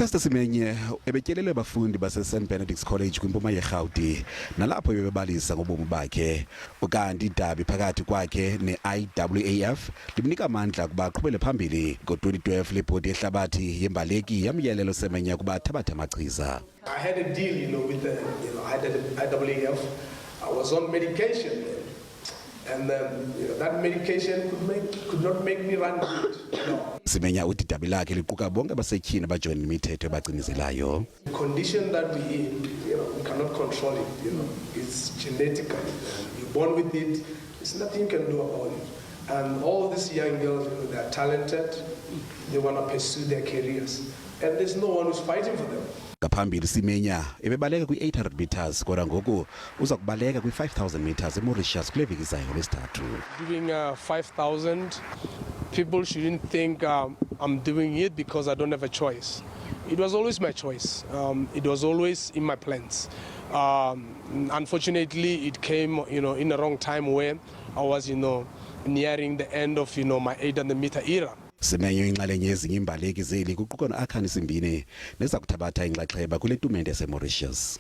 UCaster Semenya ebetyelele abafundi base-St Benedict's College kwimpuma yerhawuti nalapho bebebalisa ngobomi bakhe, ukanti idabi phakathi kwakhe ne-IAAF limnika amandla kuba aqhubele phambili. Ngo-2012 lebhodi yehlabathi yeembaleki yamyelela uSemenya kuba athabathe amachiza. I had a deal, with the, IAAF. I was on medication, and that medication could not make me run good. Semenya uthi idabi lakhe liquka bonke abasetyhini abajoyina imithetho ebacinezelayo. The condition that we in, we cannot control it. It's genetical. You're born with it. There's nothing you can do about it. And all these young girls, they are talented. They want to pursue their careers, and there's no one who's fighting for them. Ngaphambili Semenya ebebaleka kwi-800 meters kodwa ngoku uzakubaleka kwi-5000 meters eMauritius kule veki izayo lwesithathu. Doing 5000, people shouldn't think I'm doing it because I don't have a choice. It was always my choice. It was always in my plans. Unfortunately, it came, in the wrong time when I was, nearing the end of, my 800 meter era. Semenya inxalenye yezinye iimbaleki zeli kuquka noAkhani Simbine nezakuthabatha inxaxheba kule tumente yaseMauritius.